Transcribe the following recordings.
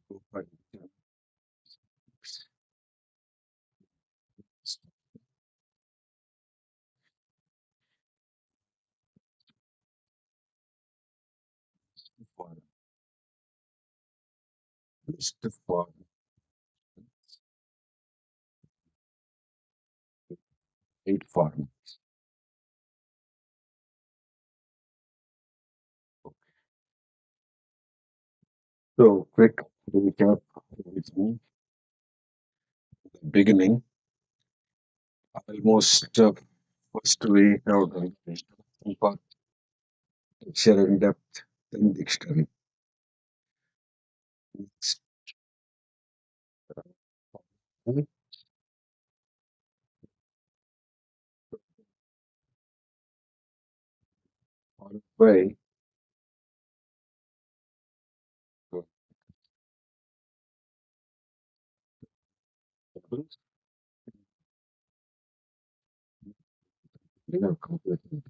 Go for it. For list for 8 formats. So quick recap with me. Beginning, almost first we have done the part, picture in depth, then dictionary. Next, followed by tables. We have completed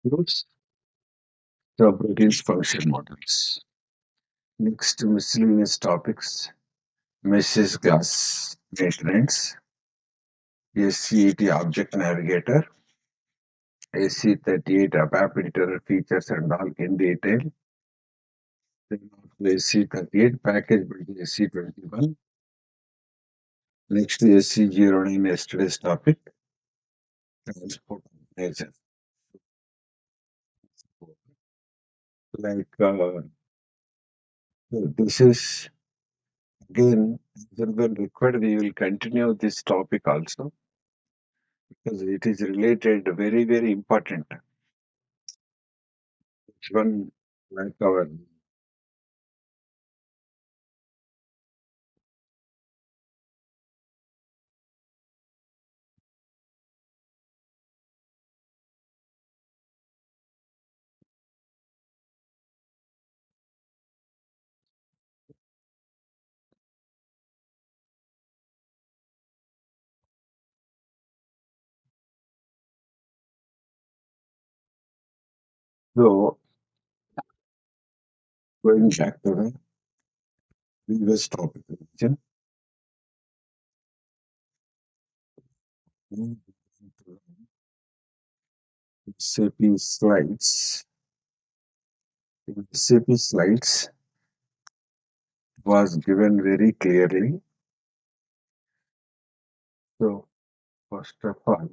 groups, properties, function models. Next, miscellaneous topics, message class maintenance, SCET object navigator, SC38 ABAP editor features and all in detail. Then SC38 package building SC21. Next SC09 yesterday's topic, transport manager. Like this is again, when required, we will continue this topic also because it is related, very, very important. Which one, like our, so going back to the previous topic, region, SAP slides. In SAP slides was given very clearly. So first of all,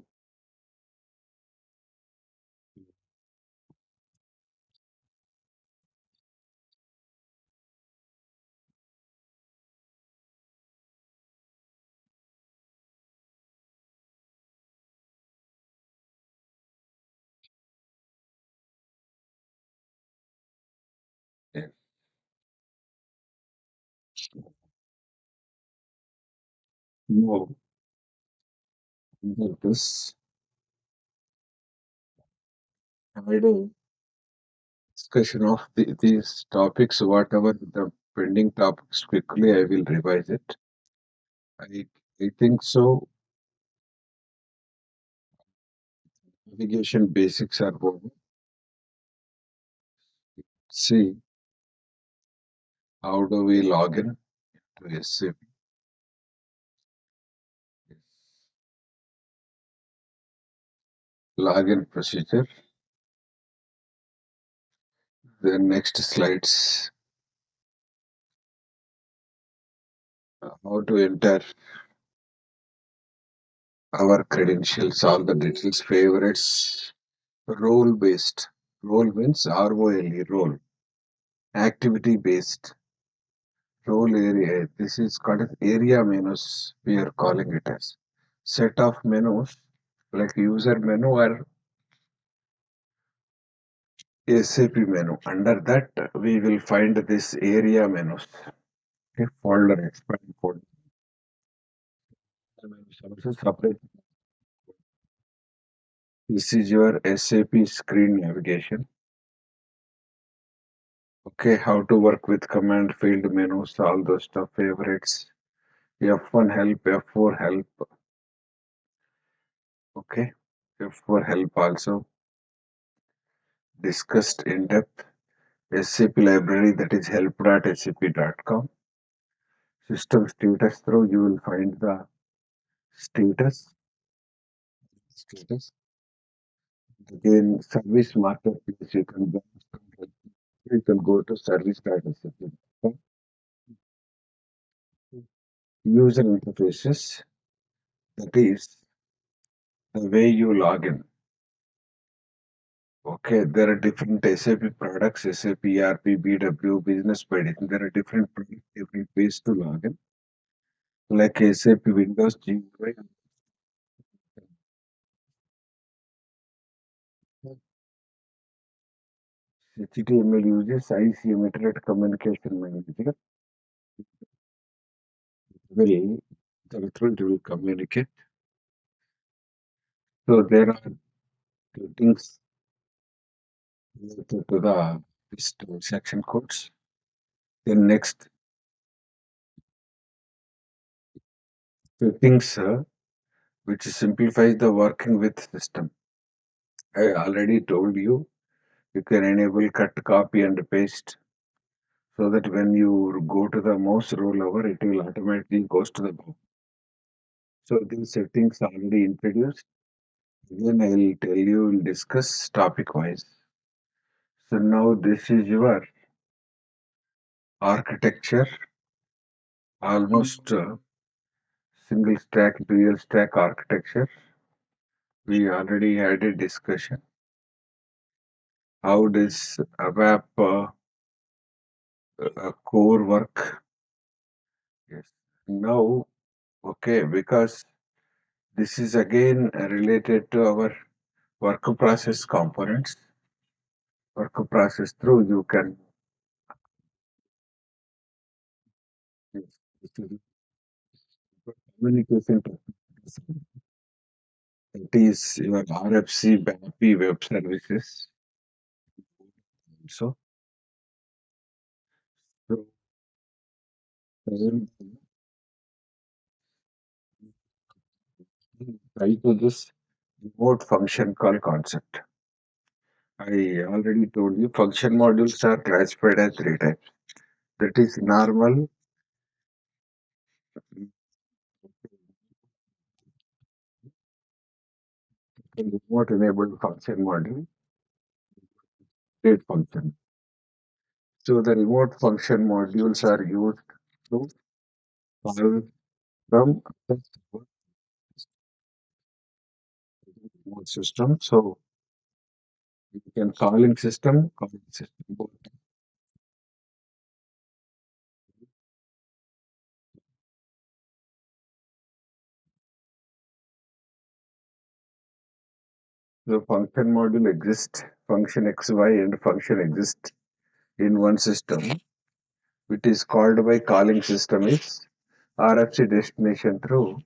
yeah, no, under this having discussion of these topics, whatever the pending topics, quickly I will revise it. I, I think so. Navigation basics are over. See how do we log in to SAP. Login procedure. The next slides, how to enter our credentials, all the details, favorites, role based. Role means ROLE, role. Activity based, role area. This is called as area menus. We are calling it as set of menus like user menu or SAP menu. Under that, we will find this area menus. Okay, folder expand folder. Also separate. This is your SAP screen navigation. Okay, how to work with command field menus, all those stuff, favorites, F1 help, F4 help. Okay, F4 help also discussed in depth. SAP library, that is help.sap.com. System status through, you will find the status. Status. Again, service marketplace, you can go to service.sap.com. User interfaces, that is the way you log in. Okay, there are different SAP products, SAP ERP, BW, Business by Design. There are different products, different ways to log in. Like SAP Windows GUI, HTML uses ICM Internet Communication Manager. Will it will communicate. So there are two things related to the this transaction codes. Then next two things which simplifies the working with system. I already told you, you can enable cut, copy, and paste so that when you go to the mouse rollover, it will automatically goes to the back. So these settings are already introduced. Again, I will tell you, we'll discuss topic wise. So now this is your architecture, almost single stack, dual stack architecture. We already had a discussion. How does ABAP core work? Yes. Now, okay, because this is again related to our work process components. Work process through, you can use communication techniques. It is your RFC, BAPI web services. So, so then try to this remote function call concept. I already told you function modules are classified as three types. That is normal, remote enabled function module, state function. So the remote function modules are used to call from the remote system. So you can calling system. Both. The function module exists, function XY and function exist in one system. It is called by calling system is RFC destination through.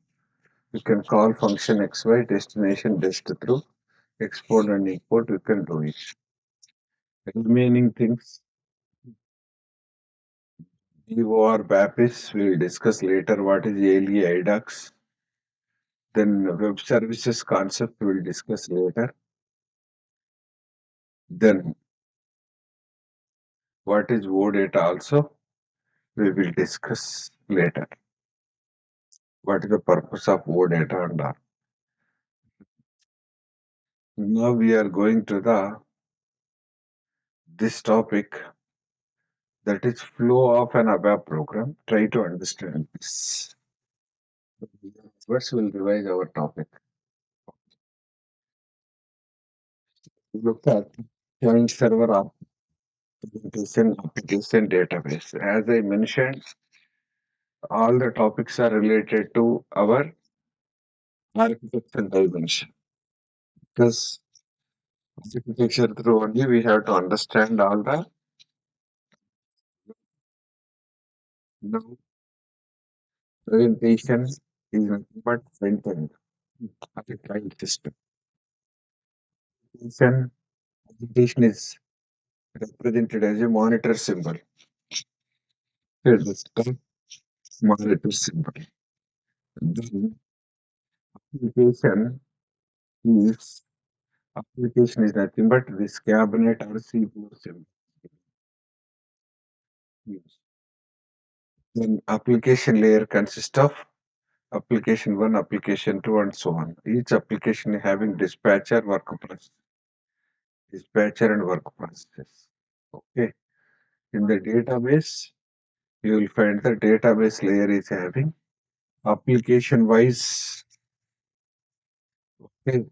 You can call function XY destination dest through export and import. You can do it. Remaining things, EOR BAPIS, we will discuss later what is ALE IDOCS. Then web services concept we will discuss later. Then what is OData also we will discuss later. What is the purpose of OData and all. Now we are going to the this topic, that is flow of an ABAP program. Try to understand this. First we'll revise our topic. Look at client server application database. As I mentioned, all the topics are related to our architecture dimension. Because architecture through only we have to understand all the now presentation is nothing but front end of a client system. Presentation presentation is represented as a monitor symbol. Here this term monitor symbol. Then application is application is nothing but this cabinet or CPU symbol. Yes. Then application layer consists of application 1, application 2, and so on. Each application having dispatcher and work process. Okay. In the database, you will find the database layer is having application wise, okay,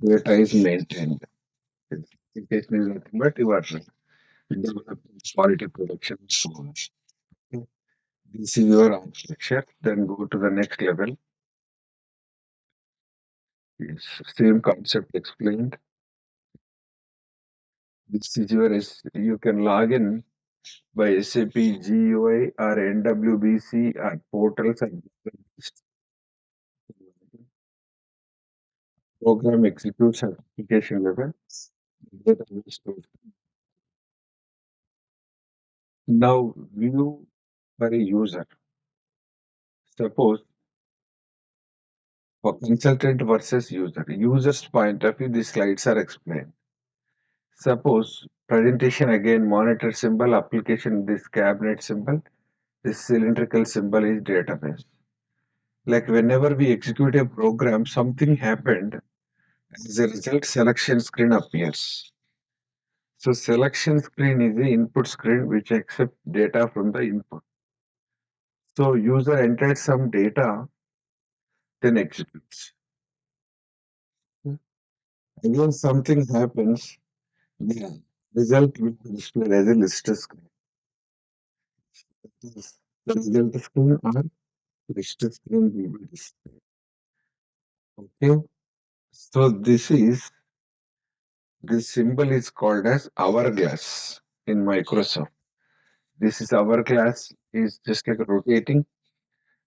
data is maintained. Application is nothing but your development, quality production, and so on. Okay. This is your architecture. Then go to the next level. Yes, same concept explained. This is your you can log in by SAP GUI or NWBC or portals and program executes at application level. Database stores. Now view for a user. Suppose for consultant versus user. User's point of view, the slides are explained. Suppose presentation again monitor symbol, application this cabinet symbol, this cylindrical symbol is database. Like whenever we execute a program, something happened. As a result, selection screen appears. So selection screen is the input screen which accepts data from the input. So user enters some data, then executes. Again, something happens, the result will be displayed as a list screen. That is, the result screen or list screen will be displayed. Okay. So this symbol is called as hourglass in Microsoft. This is hourglass is just like rotating.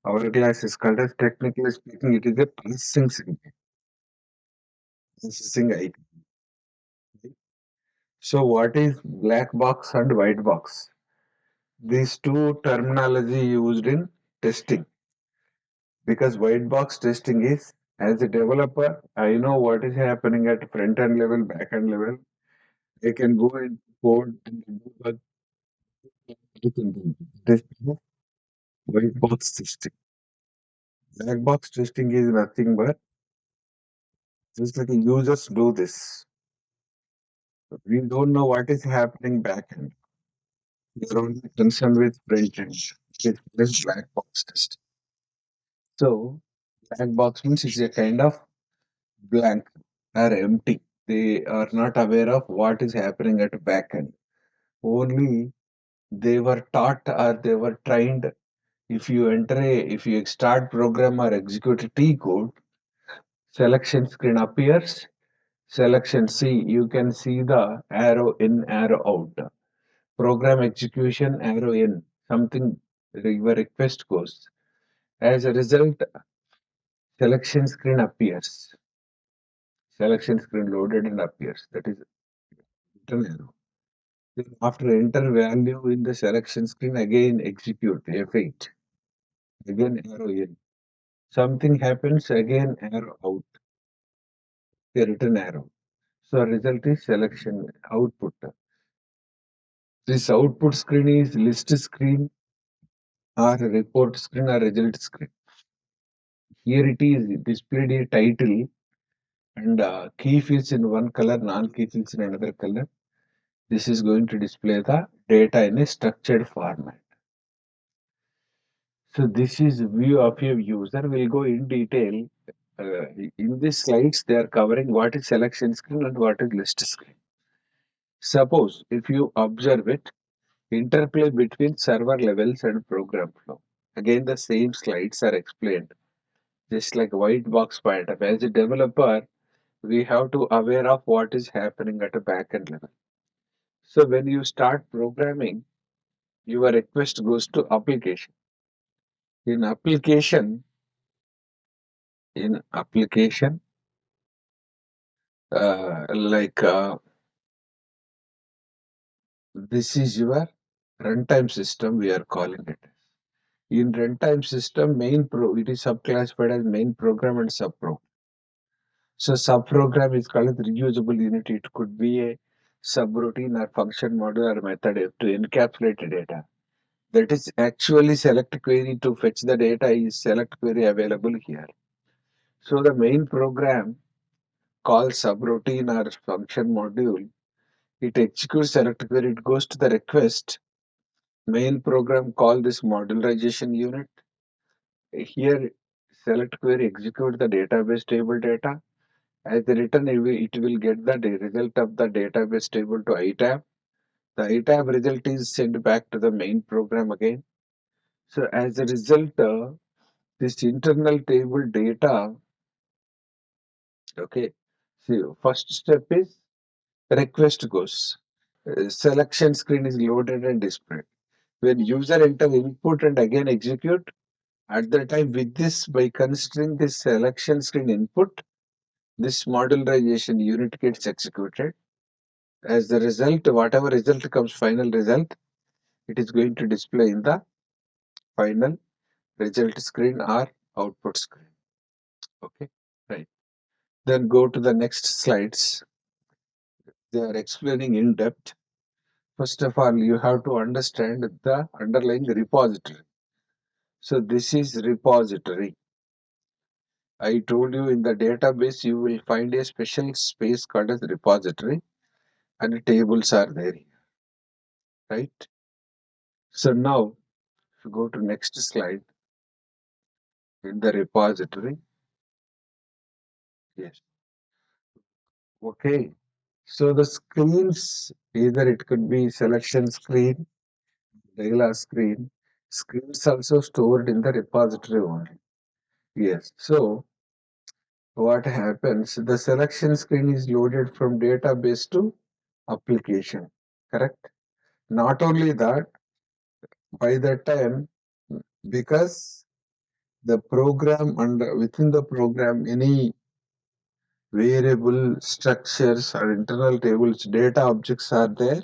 Hourglass is called as technically speaking, it is a processing symbol, processing icon. So what is black box and white box? These two terminology used in testing because white box testing is as a developer, I know what is happening at front end level, back end level. I can go and code and debug everything. This is white box testing. Black box testing is nothing but just like users do this. We don't know what is happening back end. We are only concerned with front end. It is black box testing. So black box means it's a kind of blank or empty. They are not aware of what is happening at back end. Only they were taught or they were trained. If you start program or execute a T code, selection screen appears. Selection C, you can see the arrow in, arrow out. Program execution, arrow in. Something your request goes. As a result, selection screen appears. Selection screen loaded and appears. That is return arrow. Then after enter value in the selection screen, again execute F8. Again arrow in. Something happens, again arrow out. The return arrow. So result is selection output. This output screen is list screen or report screen or result screen. Here it is displayed a title and key fields in one color, non-key fields in another color. This is going to display the data in a structured format. So this is view of a user. We'll go in detail. In these slides, they are covering what is selection screen and what is list screen. Suppose if you observe it, interplay between server levels and program flow. Again, the same slides are explained. Just like white box point. As a developer, we have to aware of what is happening at a backend level. So when you start programming, your request goes to application. In application, in application, like this is your runtime system. We are calling it. In runtime system, it is subclassified as main program and subprogram. So subprogram is called as reusable unit. It could be a subroutine or function module or method to encapsulate data. That is actually select query to fetch the data is select query available here. So the main program called subroutine or function module, it executes select query, it goes to the request. Main program call this modularization unit. Here select query execute the database table data. As the return, it will get the result of the database table to iTab. The iTab result is sent back to the main program again. So as a result, this internal table data, okay. So first step is request goes. Selection screen is loaded and displayed. When user enter input and again execute, at the time with this, by considering this selection screen input, this modularization unit gets executed. As the result, whatever result comes, final result, it is going to display in the final result screen or output screen. Okay, right. Then go to the next slides. They are explaining in depth. First of all, you have to understand the underlying repository. So this is repository. I told you in the database you will find a special space called as repository and tables are there, right? So now, if you go to next slide in the repository, yes, okay. So the screens, either it could be selection screen, regular screen, screens also stored in the repository only. Yes. So what happens? The selection screen is loaded from database to application. Correct? Not only that, by that time, because the program and within the program, any variable structures or internal tables, data objects are there.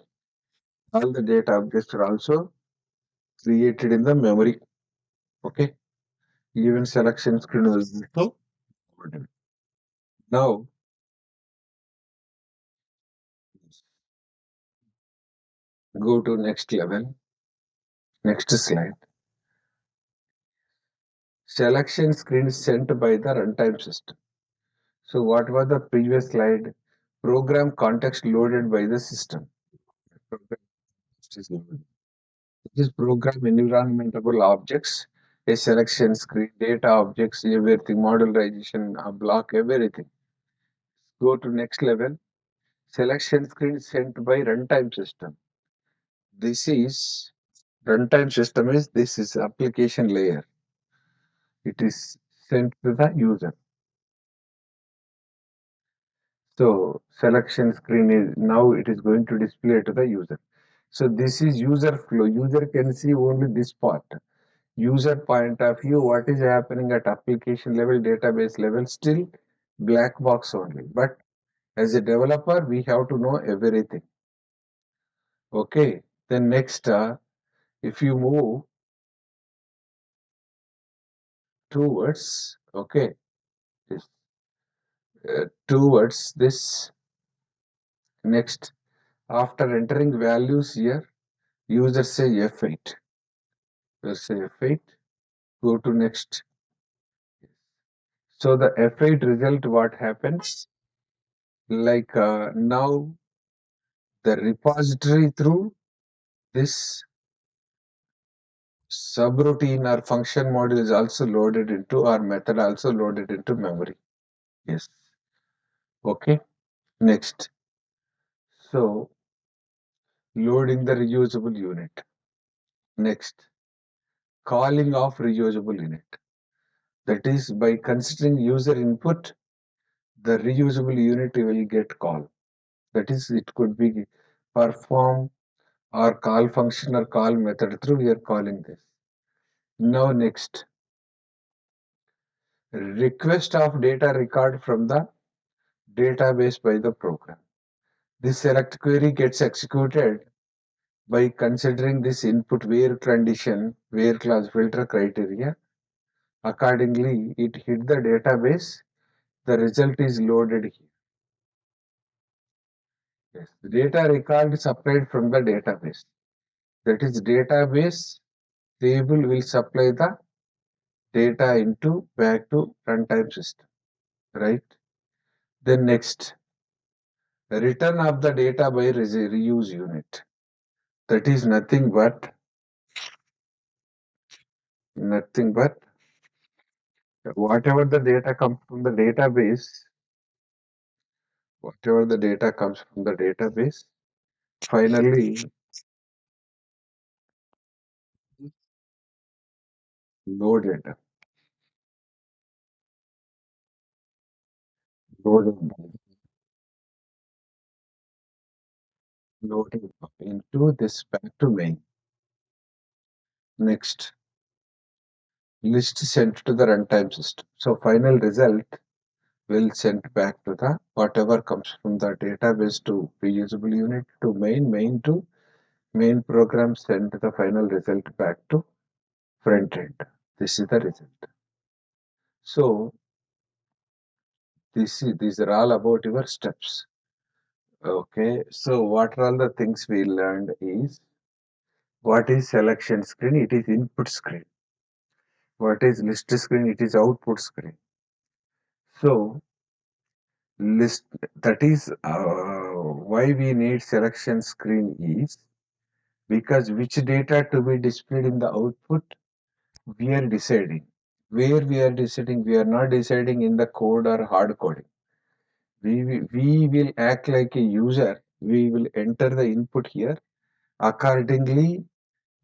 All the data objects are also created in the memory. Okay. Even selection screen was also loaded. Now, go to next level. Next slide. Selection screen is sent by the runtime system. So what was the previous slide? Program context loaded by the system. Program context is loaded. This is program environmentable objects, a selection screen, data objects, everything, modularization, a block, everything. Go to next level. Selection screen sent by runtime system. This is runtime system is this is application layer. It is sent to the user. So selection screen is now it is going to display to the user. So this is user flow. User can see only this part. User point of view, what is happening at application level, database level, still black box only. But as a developer, we have to know everything. Okay. Then next, if you move towards, okay, this, towards this next, after entering values here, user say F8. User say F8. Go to next. So the F8 result, what happens? Like now the repository through this subroutine or function module is also loaded into our method also loaded into memory. Yes. Okay. Next. So loading the reusable unit. Next. Calling of reusable unit. That is by considering user input, the reusable unit will get called. That is, it could be perform or call function or call method through we are calling this. Now next. Request of data record from the database by the program. This select query gets executed by considering this input where condition, where clause filter criteria. Accordingly, it hit the database. The result is loaded here. Yes. Data record is supplied from the database. That is database table will supply the data into back to runtime system, right? Then next, return of the data by reuse unit. That is nothing but whatever the data comes from the database, whatever the data comes from the database, finally load data, load loaded into this back to main. Next, list sent to the runtime system. So final result will send back to the whatever comes from the database to reusable unit to main to main program, send the final result back to front end. This is the result. So these are all about your steps. Okay. So what are all the things we learned is what is selection screen? It is input screen. What is list screen? It is output screen. So list that is why we need selection screen is because which data to be displayed in the output we are deciding. Where we are deciding, we are not deciding in the code or hard coding. We will act like a user. We will enter the input here. Accordingly,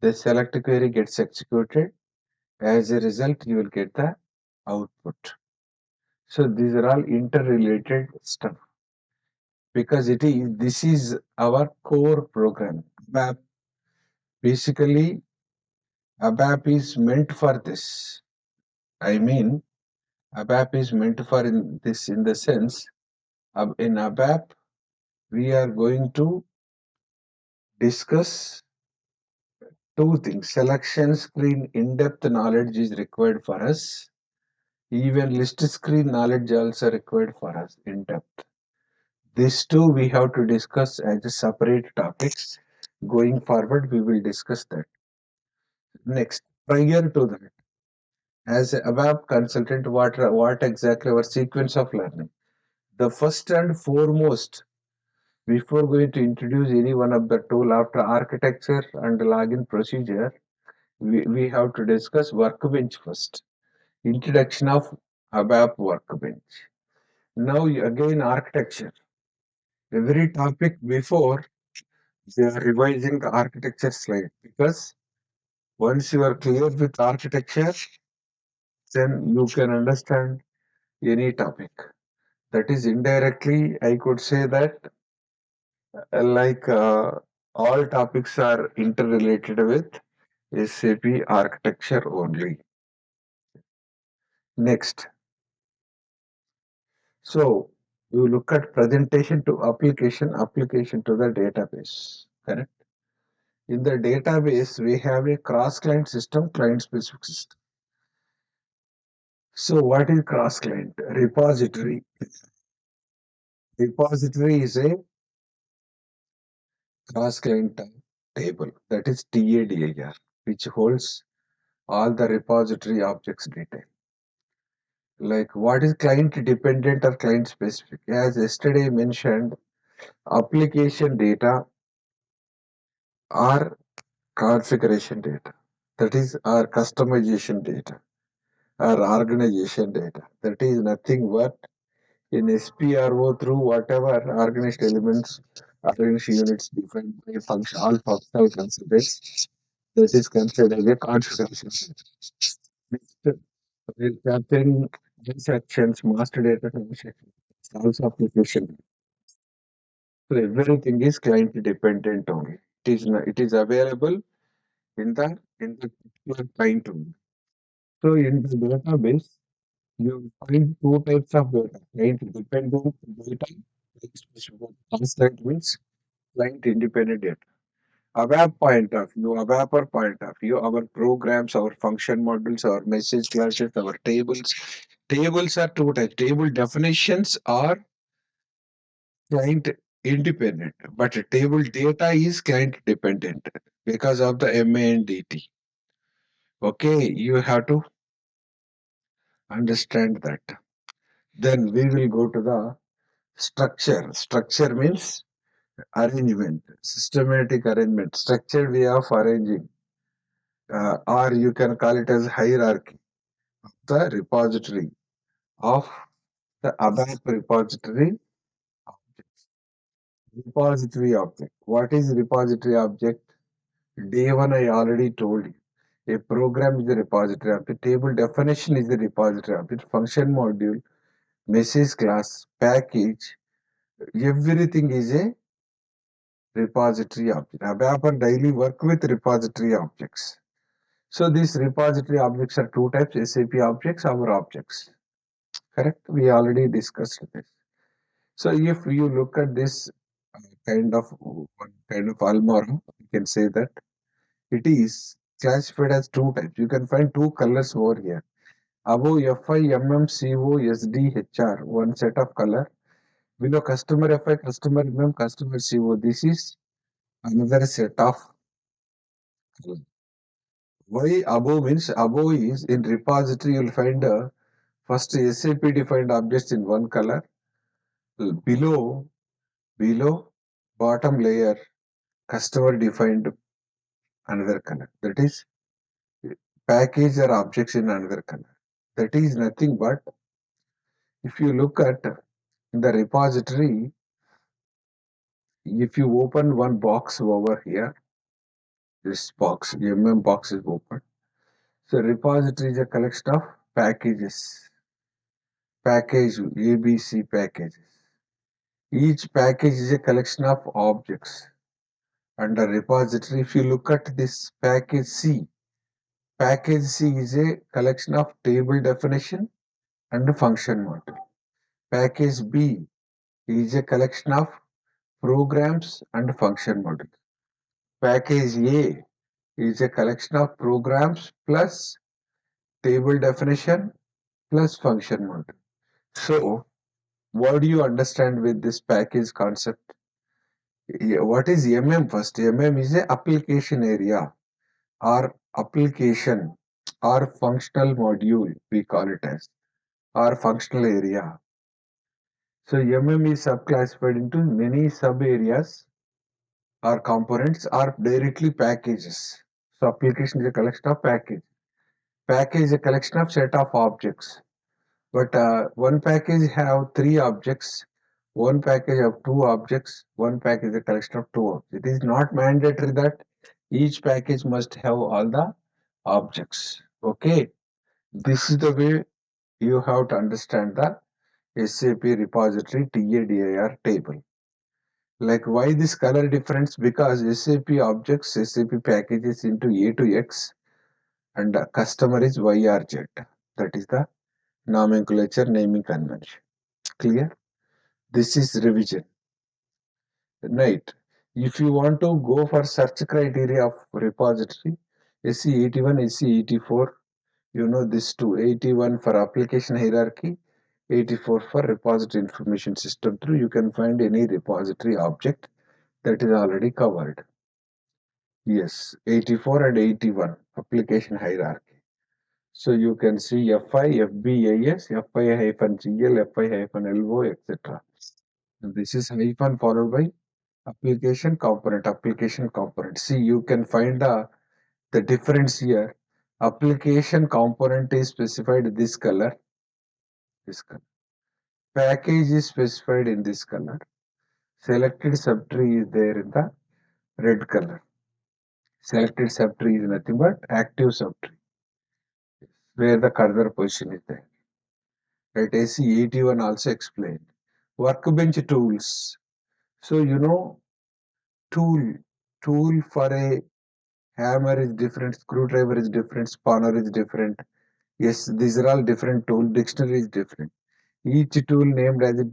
the select query gets executed. As a result, you will get the output. So these are all interrelated stuff because this is our core program. ABAP basically ABAP is meant for this. I mean, ABAP is meant for in the sense in ABAP we are going to discuss two things. Selection screen in-depth knowledge is required for us. Even list screen knowledge also required for us in depth. These two we have to discuss as a separate topics. Going forward, we will discuss that. Next, prior to that, as a ABAP consultant, what exactly our sequence of learning? The first and foremost, before going to introduce any one of the tool after architecture and login procedure, we have to discuss workbench first. Introduction of ABAP workbench. Now again architecture. Every topic before they are revising the architecture slide because once you are clear with architecture, then you can understand any topic. That is indirectly, I could say that like all topics are interrelated with SAP architecture only. Next, so you look at presentation to application, application to the database. Correct. In the database, we have a cross-client system, client-specific system. So what is cross-client? Repository. Repository is a cross-client table, that is TADIR, which holds all the repository objects data. Like what is client dependent or client specific? As yesterday mentioned, application data or configuration data. That is our customization data, our organization data. That is nothing but in SPRO through whatever organized elements, organized units defined by function, all functional concepts. That is considered as a configuration. Next, we're capturing transactions, master data transactions, also application. So everything is client dependent only. It is available in the particular client only. So in the database, you find two types of data: client dependent data, client specific. That means client independent data. ABAP point of view, ABAPer point of view, our programs, our function models, our message classes, our tables. Tables are two types. Table definitions are client independent, but table data is client dependent because of the MA and DT. Okay, you have to understand that. Then we will go to the structure. Structure means arrangement, systematic arrangement, structured way of arranging, or you can call it as hierarchy, the repository of the ABAP repository. Repository object. What is repository object? Day one, I already told you. A program is a repository object. Table definition is a repository object. Function module, message class, package, everything is a repository object. ABAP daily work with repository objects. So these repository objects are two types: SAP objects, our objects. Correct? We already discussed this. So if you look at this kind of one kind of almora, you can say that it is classified as two types. You can find two colors over here. Above FI, MM, CO, SD, HR, one set of color. Below customer FI, customer MM, customer CO. This is another set of color. Why above means above is in repository you'll find first SAP defined objects in one color. Below below bottom layer customer defined another color. That is package or objects in another color. That is nothing but if you look at the repository, if you open one box over here, this box, box is open. So repository is a collection of packages, package ABC packages. Each package is a collection of objects. Under repository, if you look at this package C is a collection of table definition and function model. Package B is a collection of programs and function model. Package A is a collection of programs plus table definition plus function model. So, what do you understand with this package concept? What is MM first? MM is a application area or application or functional module, we call it as, or functional area. So MM is subclassified into many sub areas or components or directly packages. So application is a collection of package. Package is a collection of set of objects. But one package have three objects, one package have two objects, one package is a collection of two objects. It is not mandatory that each package must have all the objects. Okay, this is the way you have to understand the SAP repository TADIR table. Like why this color difference? Because SAP objects, SAP packages into A to X and customer is Y or Z. That is the nomenclature naming convention. Clear? This is revision. Right. If you want to go for search criteria of repository, SC81, SC84, you know this too. 81 for application hierarchy, 84 for repository information system through. You can find any repository object that is already covered. Yes, 84 and 81 application hierarchy. So you can see FI, FBAS, FI-GL, FI-LO, etc. This is hyphen followed by application component. See, you can find the difference here. Application component is specified this color, this color. Package is specified in this color. Selected subtree is there in the red color. Selected subtree is nothing but active subtree, where the cursor position is there. Right, AC81 also explained. Workbench tools. So you know, tool tool for a hammer is different, screwdriver is different, spanner is different. Yes, these are all different tools. Dictionary is different. Each tool named as a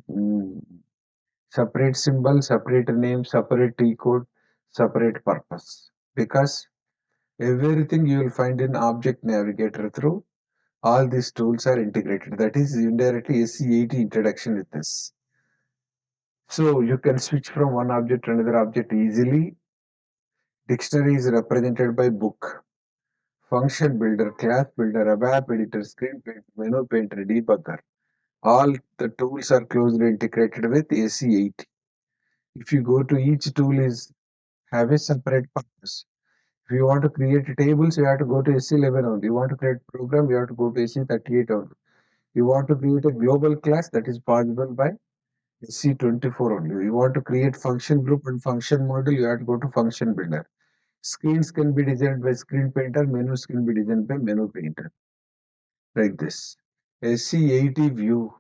separate symbol, separate name, separate T code, separate purpose. Because everything you will find in Object Navigator through all these tools are integrated. That is indirectly SC80 introduction with this. So you can switch from one object to another object easily. Dictionary is represented by book, function builder, class builder, ABAP editor, screen painter, menu painter, debugger. All the tools are closely integrated with AC80. If you go to each tool is have a separate purpose. If you want to create tables, you have to go to SC11 only. You want to create program, you have to go to SC38 only. You want to create a global class, that is possible by SC24 only. You want to create function group and function model, you have to go to function builder. Screens can be designed by screen painter, menus can be designed by menu painter. Like this. SC80 view,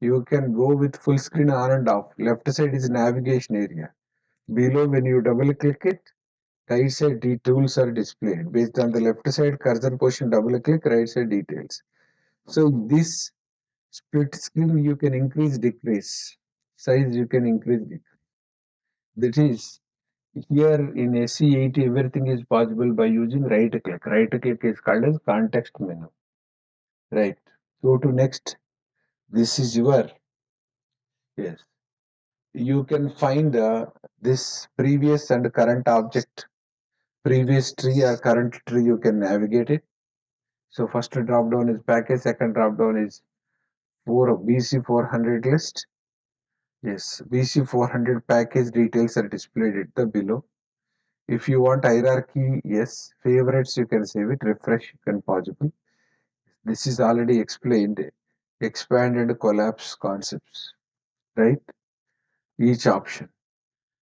you can go with full screen on and off. Left side is navigation area. Below, when you double click it, right side tools are displayed. Based on the left side cursor position, double click, right side details. So this split screen you can increase, decrease. Size you can increase, decrease. That is, here in SC80 everything is possible by using right click. Right click is called as context menu. Right. Go to next. This is your, yes. You can find this previous and current object. Previous tree or current tree you can navigate it. So first drop down is package, second drop down is for BC400 list. Yes, BC400 package details are displayed at the below. If you want hierarchy, yes, favorites you can save it, refresh you can possible. This is already explained, expand and collapse concepts, right? Each option,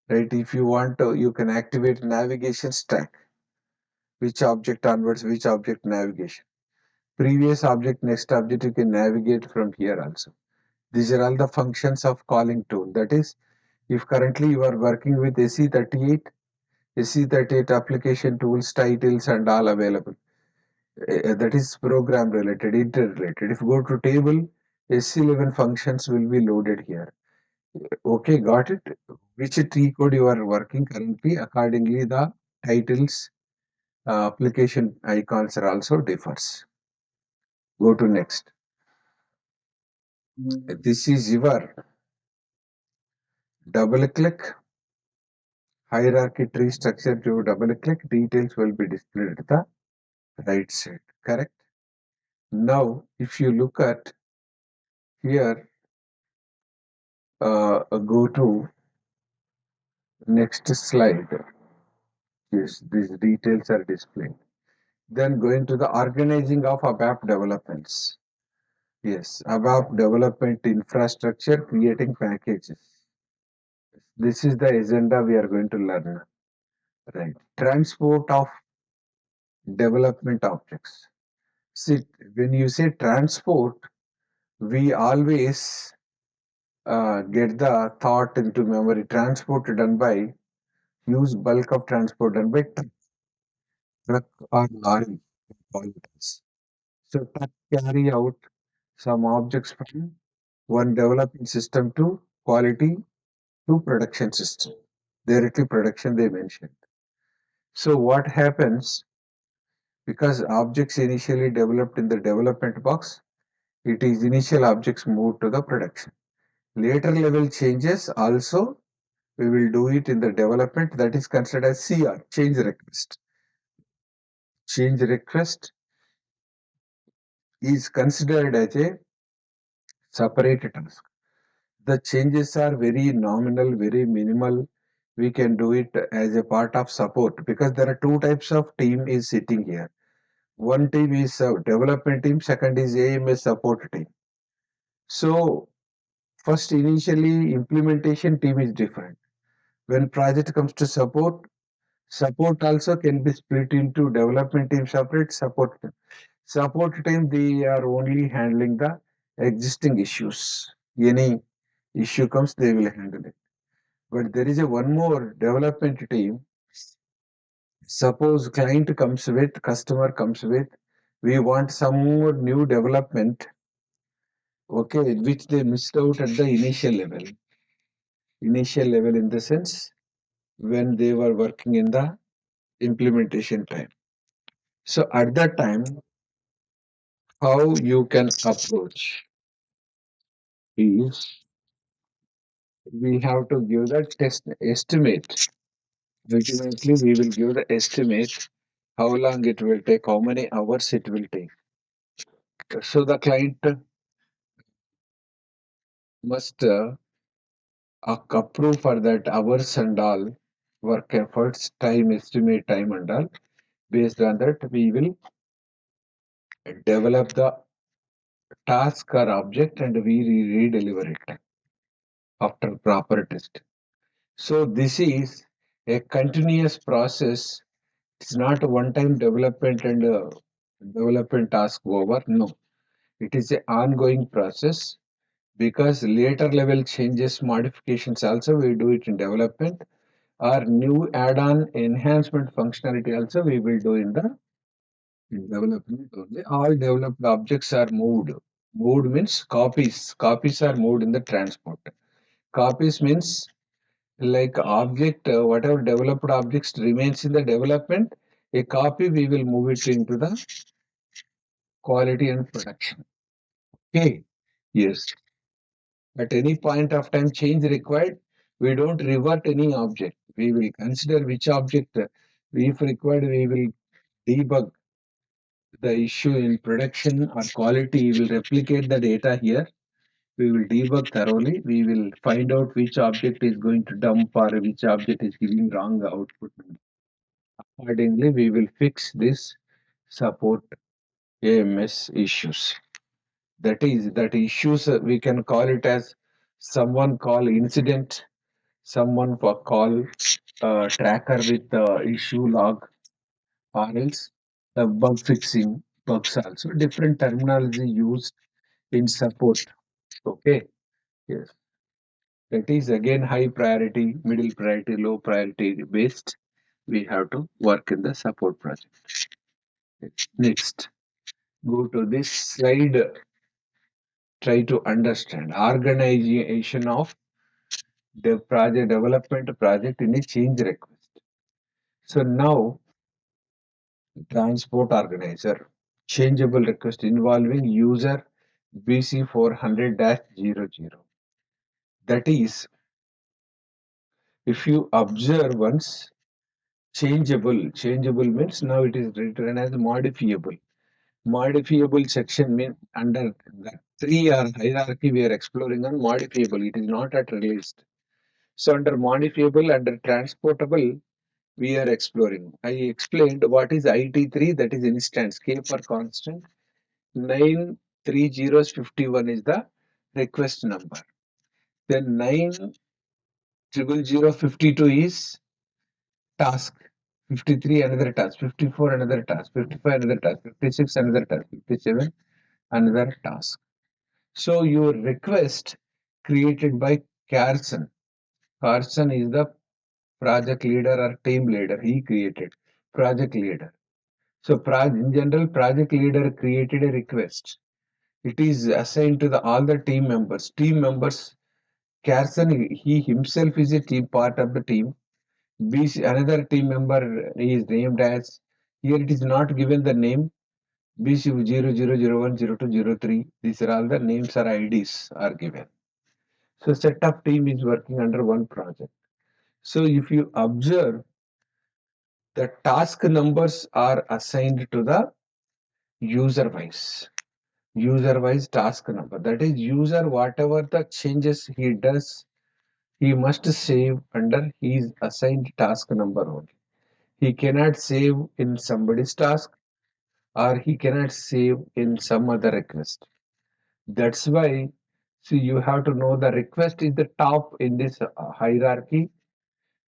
right? If you want to, you can activate navigation stack, which object onwards, which object navigation. Previous object, next object, you can navigate from here also. These are all the functions of calling tool. That is, if currently you are working with SC38 application tools, titles and all available. That is program related, interrelated. If you go to table, SC11 functions will be loaded here. Okay, got it. Which tree code you are working currently, accordingly the titles, application icons are also differs. Go to next. This is your double click hierarchy tree structure. You double click, details will be displayed at the right side. Correct. Now, if you look at here, go to next slide. Yes, these details are displayed. Then going to the organizing of ABAP developments. Yes, ABAP development infrastructure, creating packages. This is the agenda we are going to learn. Right. Transport of development objects. See, when you say transport, we always get the thought into memory. Transport done by, use bulk of transport done by truck or lorry. We call it as. So truck carry out some objects from one development system to quality to production system. Directly production they mentioned. So what happens, because objects initially developed in the development box, it is initial objects moved to the production. Later level changes also we will do it in the development, that is considered as CR, change request. Change request is considered as a separate task. The changes are very nominal, very minimal. We can do it as a part of support because there are two types of team is sitting here. One team is a development team, second is AMS support team. So first initially implementation team is different. When project comes to support, support also can be split into development team separate, support team. Support team, they are only handling the existing issues. Any issue comes, they will handle it. But there is a one more development team. Suppose client comes with, customer comes with, we want some more new development, okay, which they missed out at the initial level. Initial level in the sense when they were working in the implementation time. So at that time, how you can approach is we have to give the test estimate. Ultimately, we will give the estimate how long it will take, how many hours it will take. So the client must approve for that hours and all, work efforts, time, estimate time and all. Based on that, we will develop the task or object and we redeliver it after proper test. So this is a continuous process. It's not a one-time development and development task over. No, it is an ongoing process because later level changes, modifications also we do it in development or new add-on enhancement functionality also we will do in the development only. All developed objects are moved. Moved means copies. Copies are moved in the transport. Copies means like object, whatever developed objects remains in the development, a copy we will move it into the quality and production. Okay. Yes. At any point of time change required, we don't revert any object. We will consider which object, if required, we will debug the issue in production or quality. We will replicate the data here. We will debug thoroughly. We will find out which object is going to dump or which object is giving wrong output. Accordingly, we will fix this support AMS issues. That is, that issues we can call it as someone call incident, someone for call tracker with issue log, or else bug fixing bugs also. Different terminology used in support. Okay. Yes. That is again high priority, middle priority, low priority based. We have to work in the support project. Next, go to this slide. Try to understand organization of the project development project in a change request. So now transport organizer changeable request involving user BC400-00. That is, if you observe once changeable means now it is written as modifiable. Modifiable section means under the three or hierarchy we are exploring on modifiable. It is not at released. So under modifiable, under transportable, we are exploring. I explained what is IT3, that is instance, K for constant. 93051 is the request number. Then 900052 is task. 53 another task, 54 another task, 55 another task, 56 another task, 57 another task. So your request created by Carson. Carson is the project leader or team leader. He created project leader. So in general, project leader created a request. It is assigned to all the team members. Team members, Carson, he himself is a team part of the team. BC, another team member is named as, here it is not given the name, BC 0001, 02, 03. These are all the names or IDs are given. So set of team is working under one project. So if you observe, the task numbers are assigned to the user wise task number. That is, user whatever the changes he does, he must save under his assigned task number only. He cannot save in somebody's task or he cannot save in some other request. That's why, so you have to know the request is the top in this hierarchy.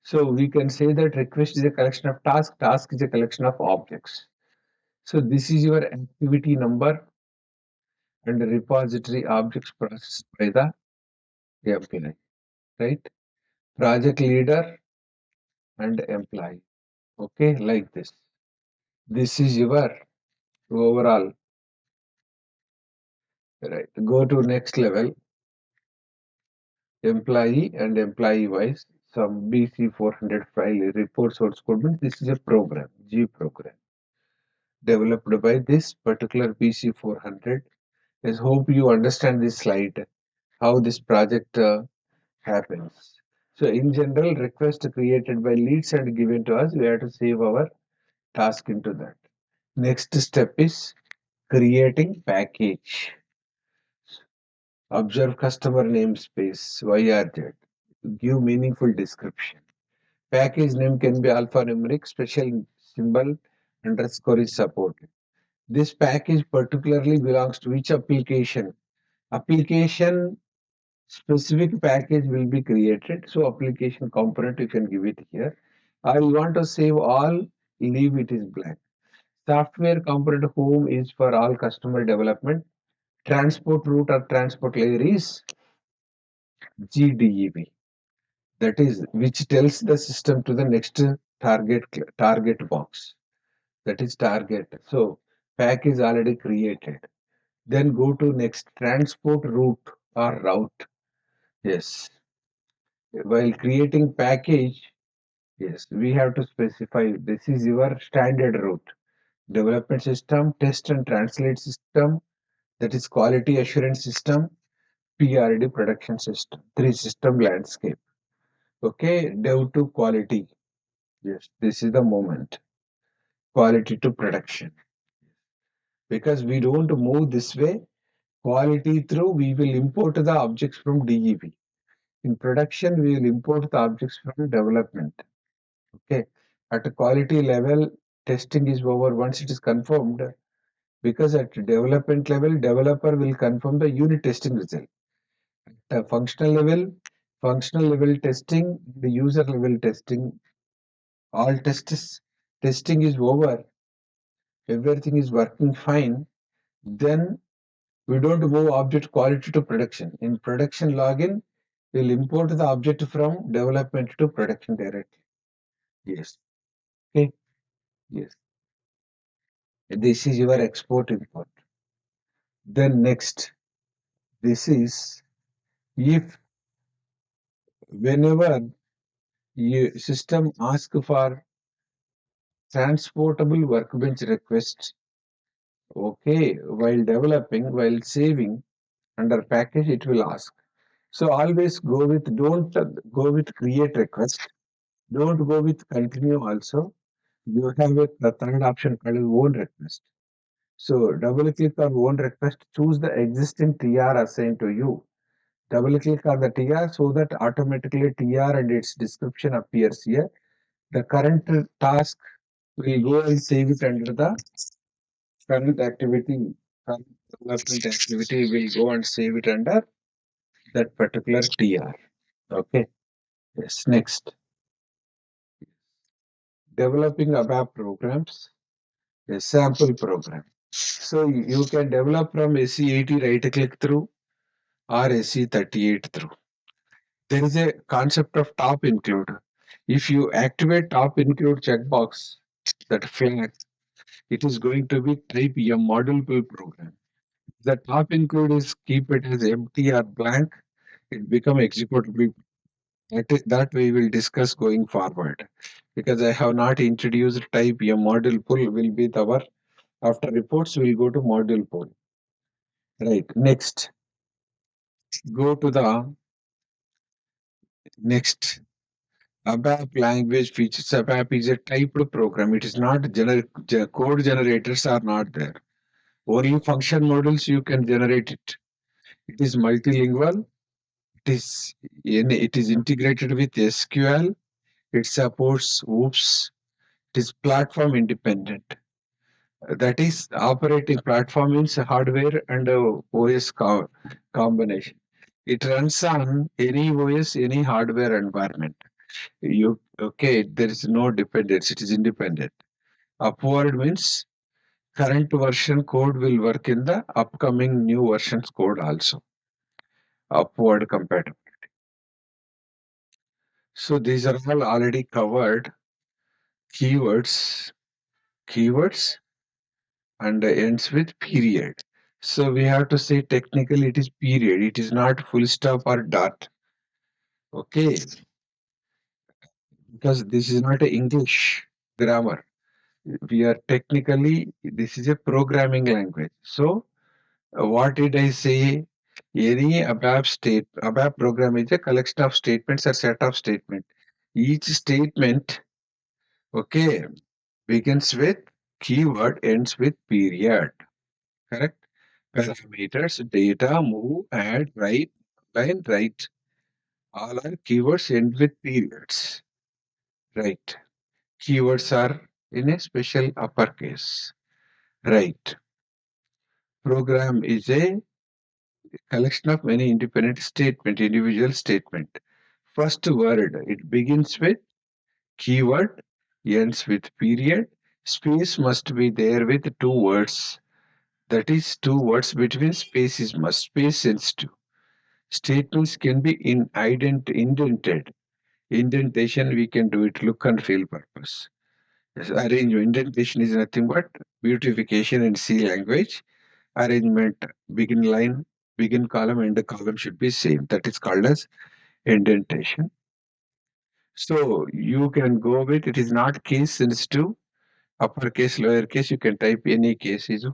So we can say that request is a collection of tasks, task is a collection of objects. So this is your activity number and the repository objects processed by the employee, right? Project leader and employee. Okay, like this. This is your overall, right? Go to next level, employee and employee wise. Some BC400 file report source code means this is a program, G program, developed by this particular BC400. I hope you understand this slide, how this project happens. So in general, request created by leads and given to us, we have to save our task into that. Next step is creating package. Observe customer namespace, YRZ. Give meaningful description. Package name can be alphanumeric, special symbol, underscore is supported. This package particularly belongs to which application? Application specific package will be created. So application component you can give it here. I want to save all, leave it is blank. Software component home is for all customer development. Transport route or transport layer is GDEV. That is which tells the system to the next target box. That is target. So pack is already created. Then go to next transport route or route. Yes. While creating package, yes, we have to specify this is your standard route. Development system, test and translate system, that is quality assurance system, PRD production system, three system landscape. Okay, dev to quality. Yes, this is the moment. Quality to production. Because we don't move this way, quality through, we will import the objects from DEV. In production, we will import the objects from development. Okay. At a quality level, testing is over once it is confirmed, because at development level, developer will confirm the unit testing result. At functional level testing, the user level testing, all tests, testing is over, everything is working fine, then we don't move object quality to production. In production login, we'll import the object from development to production directly. Yes. Okay. Yes. This is your export import. Then next, this is if whenever your system asks for transportable workbench request, okay, while developing, while saving under package, it will ask. So always don't go with create request. Don't go with continue also. You have the third option called own request. So double click on own request, choose the existing TR assigned to you. Double click on the TR so that automatically TR and its description appears here. The current task will go and save it under the current activity. Current development activity will go and save it under that particular TR. Okay. Yes. Next, developing ABAP programs, a sample program. So you can develop from SE80 right click through or SE38 through. There is a concept of top include. If you activate top include checkbox, that flag, it is going to be type a module pool program. The top include is keep it as empty or blank, it become executable. That we will discuss going forward. Because I have not introduced type a module pool will be our after reports we'll go to module pool. Right. Next, go to the next ABAP language features. ABAP is a typed program. It is not code generators are not there. Only function models you can generate it. It is multilingual. It is integrated with SQL. It supports OOPS. It is platform independent. That is operating platform means hardware and OS combination. It runs on any OS, any hardware environment. There is no dependence. It is independent. Upward means current version code will work in the upcoming new versions code also. Upward compatible. So these are all already covered. Keywords, and ends with period. So we have to say technically it is period. It is not full stop or dot. Okay, because this is not a English grammar. We are technically, this is a programming language. So what did I say? Any ABAP program is a collection of statements or set of statements. Each statement, okay, begins with keyword, ends with period. Correct? Parameters, data, move, add, write, line, write. All are keywords end with periods. Right. Keywords are in a special uppercase. Right. Program is a collection of many independent statement, individual statement. First word, it begins with keyword, ends with period. Space must be there with two words. That is, two words between spaces must space sensitive. Statements can be indented. Indentation we can do it look and feel purpose. Yes, arrangement. Indentation is nothing but beautification in C language. Arrangement, begin line, begin column, end column should be same. That is called as indentation. So you can go with it is not case sensitive, uppercase, lowercase, you can type any case. Is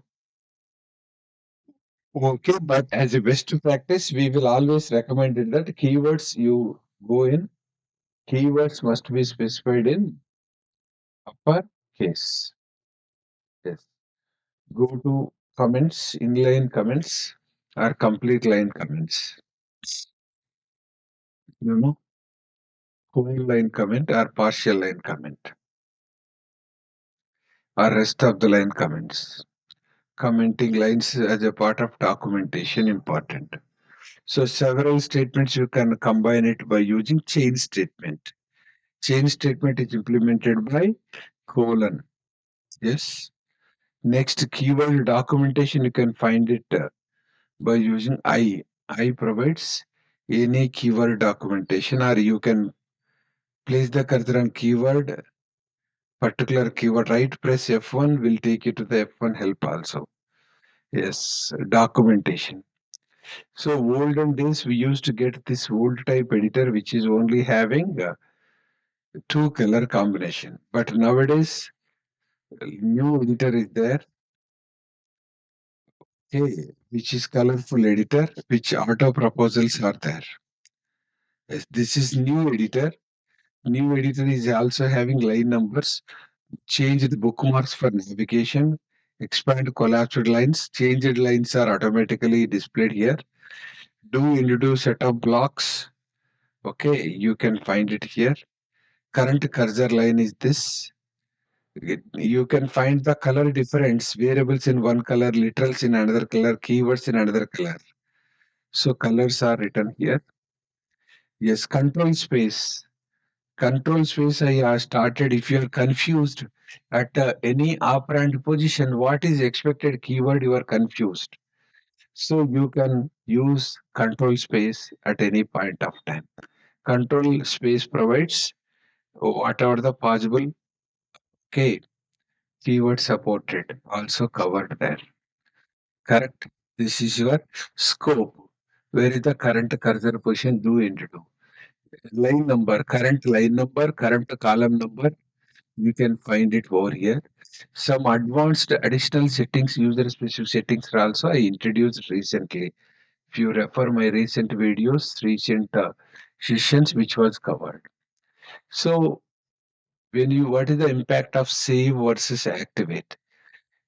okay, but as a best practice, we will always recommend it that keywords you go in, keywords must be specified in uppercase. Yes. Go to comments, inline comments, or complete line comments. You know, whole line comment or partial line comment, or rest of the line comments. Commenting lines as a part of documentation important. So several statements you can combine it by using chain statement. Chain statement is implemented by colon. Yes. Next keyword documentation you can find it by using I. I provides any keyword documentation, or you can place the cursor on keyword, particular keyword, right press F1 will take you to the F1 help also. Yes, documentation. So olden days we used to get this old type editor which is only having two color combination. But nowadays new editor is there, okay, which is colorful editor, which auto proposals are there. Yes, this is new editor. New editor is also having line numbers. Change the bookmarks for navigation. Expand collapsed lines. Changed lines are automatically displayed here. Do introduce set of blocks. Okay, you can find it here. Current cursor line is this. You can find the color difference, variables in one color, literals in another color, keywords in another color. So colors are written here. Yes, control space. Control space I started. If you are confused at any operand position, what is expected keyword you are confused. So you can use control space at any point of time. Control space provides whatever the possible, okay, keyword supported also covered there. Correct. This is your scope. Where is the current cursor position do into? Line number, current line number, current column number. You can find it over here. Some advanced additional settings, user specific settings are also I introduced recently. If you refer my recent videos, recent sessions which was covered. So when you, what is the impact of save versus activate?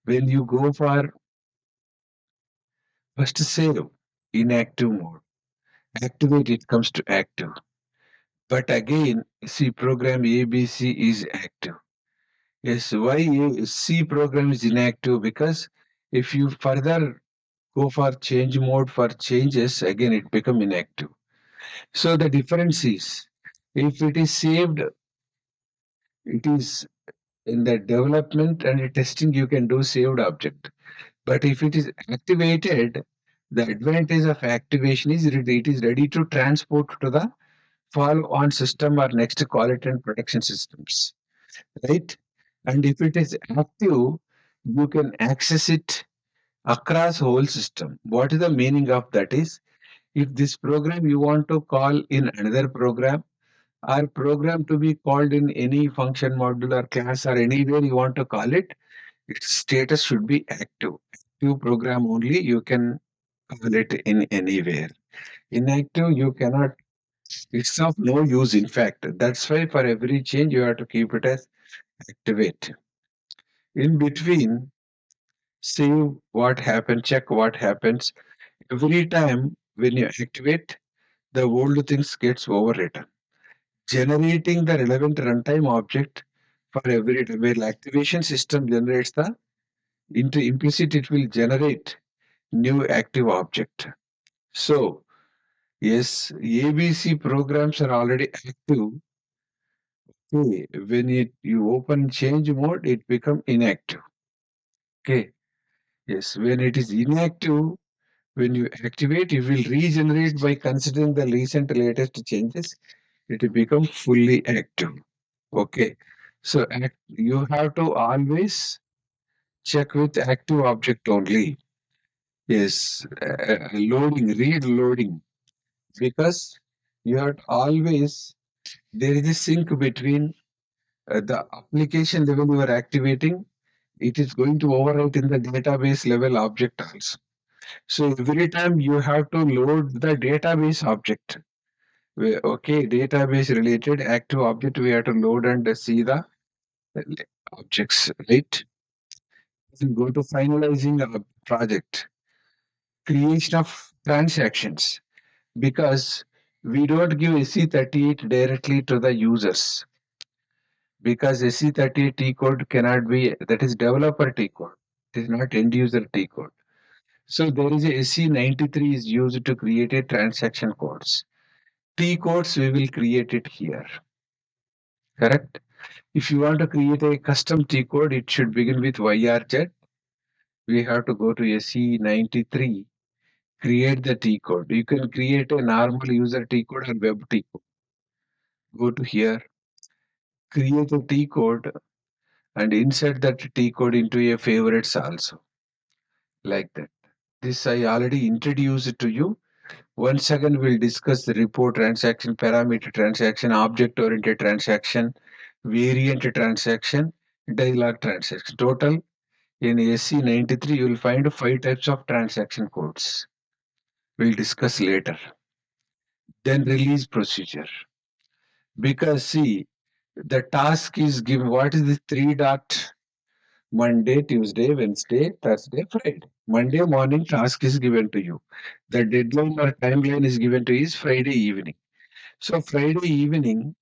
When you go for first save, inactive mode, activate it comes to active. But again, C program ABC is active. Yes, why C program is inactive? Because if you further go for change mode for changes, again it become inactive. So the difference is, if it is saved, it is in the development and testing you can do saved object. But if it is activated, the advantage of activation is it is ready to transport to the follow on system or next quality and protection systems, right? And if it is active, you can access it across whole system. What is the meaning of that is, if this program you want to call in another program, or program to be called in any function module or class or anywhere you want to call it, its status should be active. Active program only you can call it in anywhere. Inactive, you cannot, it's of no use, in fact. That's why for every change, you have to keep it as activate. In between, see what happens, check what happens. Every time when you activate, the old things gets overwritten. Generating the relevant runtime object for every time. Where activation system generates the into implicit, it will generate new active object. So yes, ABC programs are already active. Okay, when you open change mode, it become inactive. Okay. Yes, when it is inactive, when you activate, it will regenerate by considering the recent latest changes. It will become fully active. Okay. So you have to always check with active object only. Yes, loading, read loading, because you have to always, there is a sync between the application level you are activating. It is going to overwrite in the database level object also. So every time you have to load the database object. Okay, database related active object, we have to load and see the uh, objects, right? Then go to finalizing a project, creation of transactions, because we don't give SE38 directly to the users, because SE38 T code cannot be, that is developer T code. It is not end user T code. So there is a SE93 is used to create a transaction codes. T codes we will create it here. Correct? If you want to create a custom T code, it should begin with YRZ. We have to go to SE93, create the T code. You can create a normal user T code or web T code. Go to here, create a T code and insert that T code into a favorites also, like that. This I already introduced to you. Once again, we'll discuss the report transaction, parameter transaction, object-oriented transaction, variant transaction, dialog transaction. Total in SC93, you will find 5 types of transaction codes. We'll discuss later. Then release procedure. Because see, the task is given. What is the three dot? Monday, Tuesday, Wednesday, Thursday, Friday. Monday morning task is given to you. The deadline or timeline is given to you is Friday evening. So Friday evening,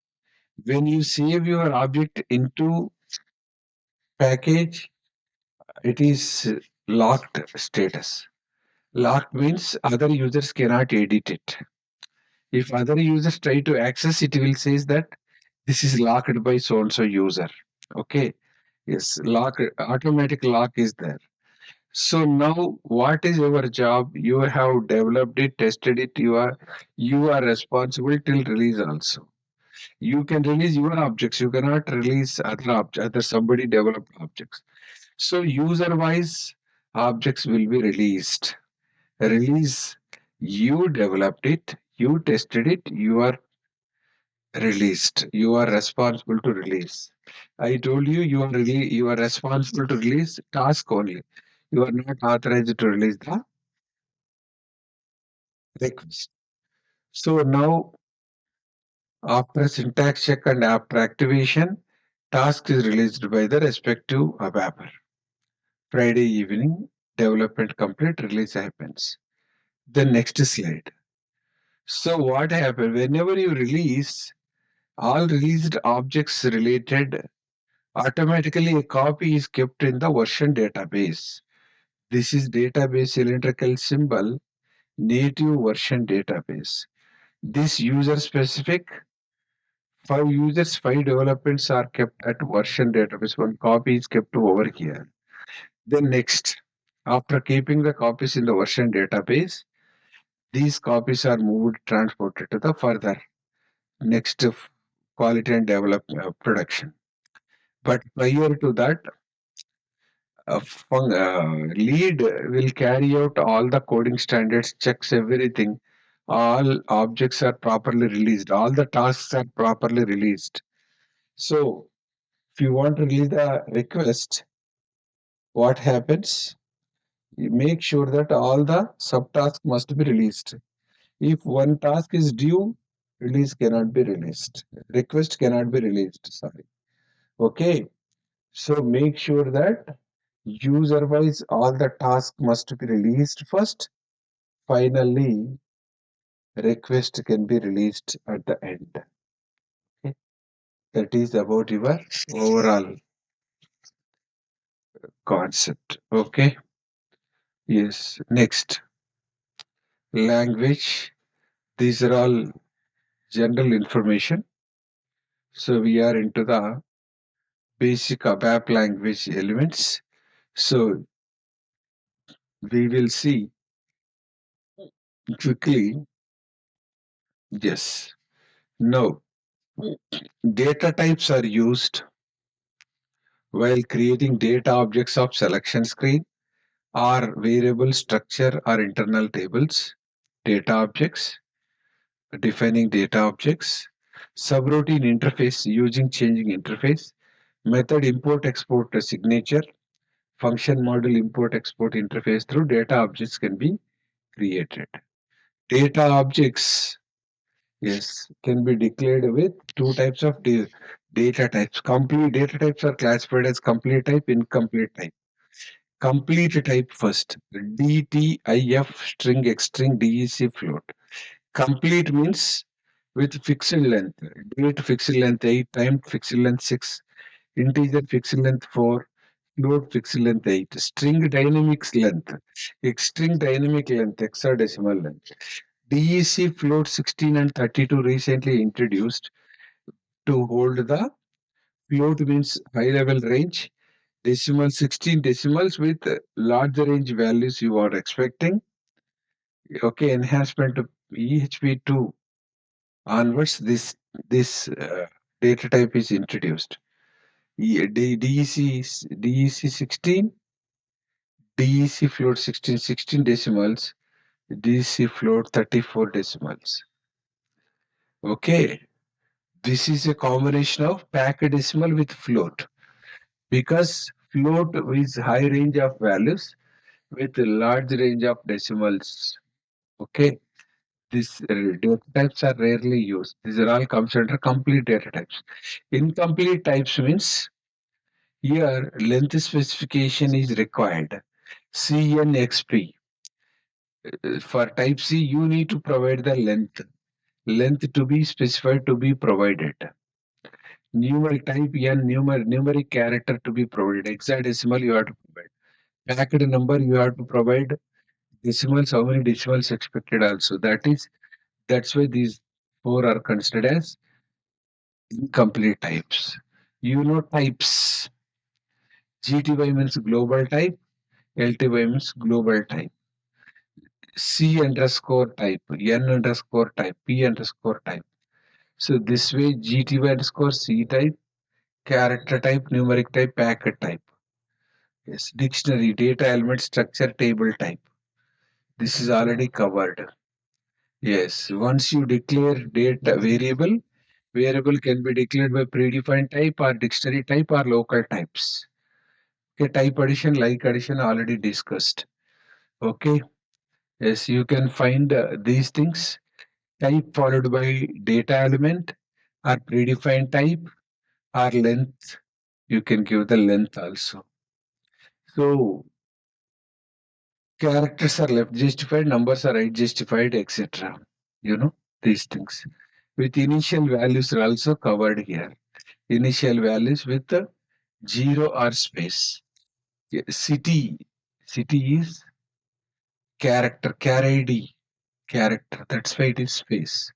when you save your object into package, it is locked status. Locked means other users cannot edit it. If other users try to access, it will say that this is locked by so and so user. Okay. Yes, lock, automatic lock is there. So now what is your job? You have developed it, tested it, you are responsible till release also. You can release your objects, you cannot release other somebody developed objects. So user wise objects will be released. Release, you developed it, you tested it, you are released. You are responsible to release. I told you you are responsible to release task only. You are not authorized to release the request. So now, after syntax check and after activation, task is released by the respective ABAP. Friday evening, development complete, release happens. The next slide. So what happens whenever you release, all released objects related, automatically a copy is kept in the version database. This is database cylindrical symbol, native version database. This user specific, 5 users, 5 developments are kept at version database. One copy is kept over here. Then next, after keeping the copies in the version database, these copies are moved, transported to the further next quality and development production. But prior to that, lead will carry out all the coding standards, checks everything. All objects are properly released. All the tasks are properly released. So if you want to release the request, what happens? make sure that all the subtasks must be released. If one task is due, release cannot be released. Request cannot be released. Sorry. Okay. So make sure that user-wise all the tasks must be released first. Finally, request can be released at the end. Okay. That is about your overall concept. Okay. Yes. Next, language. These are all general information. So we are into the basic ABAP language elements. So we will see quickly. Yes. Now, data types are used while creating data objects of selection screen or variable structure or internal tables. Data objects, defining data objects. Subroutine interface using changing interface. Method import export signature. Function module import export interface through data objects can be created. Data objects, yes, can be declared with two types of data types. Complete data types are classified as complete type, incomplete type. Complete type first. DTIF string, X string, DEC float. Complete means with fixed length. Date fixed length 8, time fixed length 6, integer fixed length 4, float fixed length 8, string dynamics length, X string dynamic length, hexadecimal length. DEC float 16 and 32 recently introduced to hold the float means high level range, decimal 16 decimals with large range values you are expecting. Okay, enhancement of EHP2 onwards, this data type is introduced. DEC 16, DEC float 16 decimals, DEC float 34 decimals. Okay, this is a combination of packed decimal with float because float is high range of values with a large range of decimals. Okay, these data types are rarely used. These are all comes under complete data types. Incomplete types means here length specification is required. CNXP. For type C, you need to provide the length to be specified to be provided. Numeric type N, numeric character to be provided. Hexadecimal you have to provide. Packed number you have to provide. Decimals, how many decimals expected also. That's why these four are considered as incomplete types. You know types. GTY means global type. LTY means global type. C underscore type, N underscore type, P underscore type. So this way GTY underscore C type, character type, numeric type, packet type. Yes, dictionary, data element, structure, table type. This is already covered. Yes, once you declare data variable can be declared by predefined type or dictionary type or local types. Okay, type addition, like addition already discussed. Okay, yes, you can find these things. Type followed by data element or predefined type or length. You can give the length also. So characters are left justified, numbers are right justified, etc. You know, these things. With initial values are also covered here. Initial values with the zero or space. Yeah, city is character, char ID, character. That's why it is space.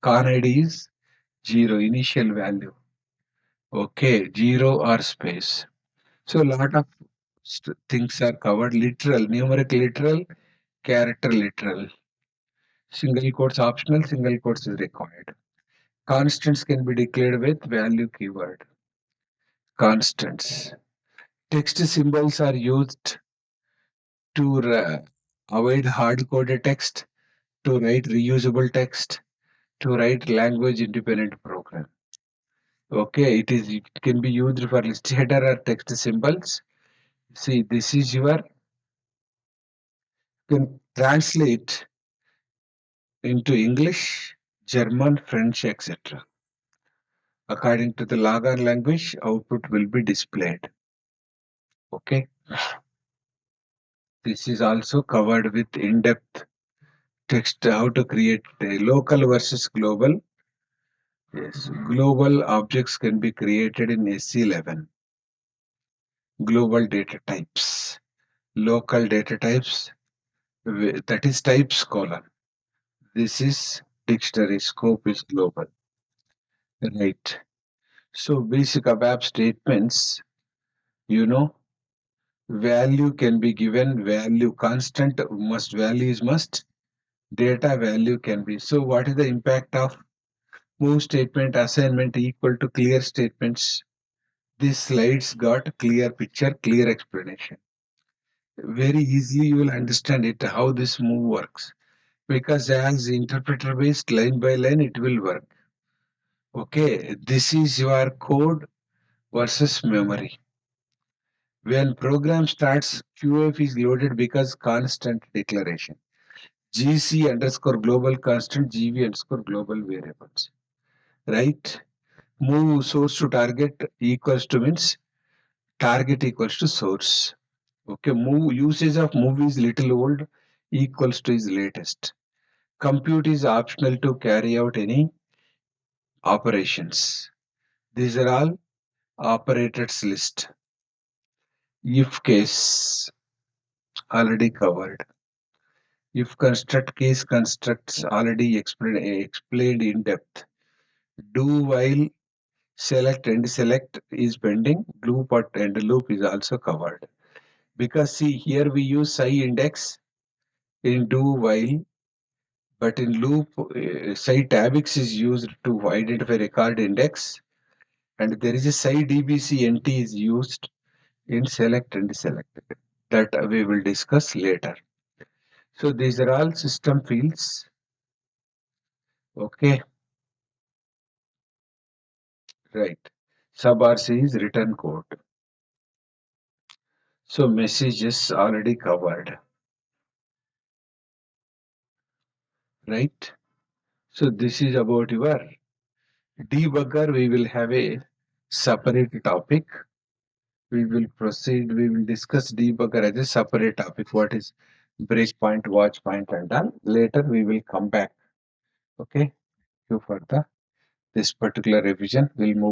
Con ID is zero, initial value. Okay, zero or space. So a lot of things are covered. Literal, numeric literal, character literal. Single quotes optional, single quotes is required. Constants can be declared with value keyword. Constants. Text symbols are used to avoid hard-coded text, to write reusable text, to write language-independent program. Okay, it can be used for list header or text symbols. See, this is your can translate into English, German, French, etc. According to the Lagan language, output will be displayed. Okay. This is also covered with in-depth text how to create a local versus global. Yes, global objects can be created in SC11. Global data types, local data types, that is types colon. This is dictionary, scope is global. Right. So basic ABAP statements, you know, value can be given, value constant, must value is must, data value can be. So what is the impact of move statement assignment equal to clear statements? These slides got clear picture, clear explanation. Very easily you will understand it how this move works because as interpreter based line by line it will work. Okay, this is your code versus memory. When program starts, QF is loaded because constant declaration. GC underscore global constant, GV underscore global variables. Right? Move source to target equals to means target equals to source. Okay, move usage of move is little old equals to is latest. Compute is optional to carry out any operations. These are all operators list. If case already covered. If construct case constructs already explained in depth. Do while select and select is pending. Loop and loop is also covered. Because see here we use psi index in do while, but in loop psi tabix is used to identify record index, and there is a psi dbc nt is used in select and select. That we will discuss later. So these are all system fields. Okay, right. Sub RC is written code. So messages already covered, right? So this is about your debugger. We will have a separate topic. We will proceed. We will discuss debugger as a separate topic. What is breakpoint, watch point, and all. Later we will come back. Okay. You for the this particular revision. We'll move.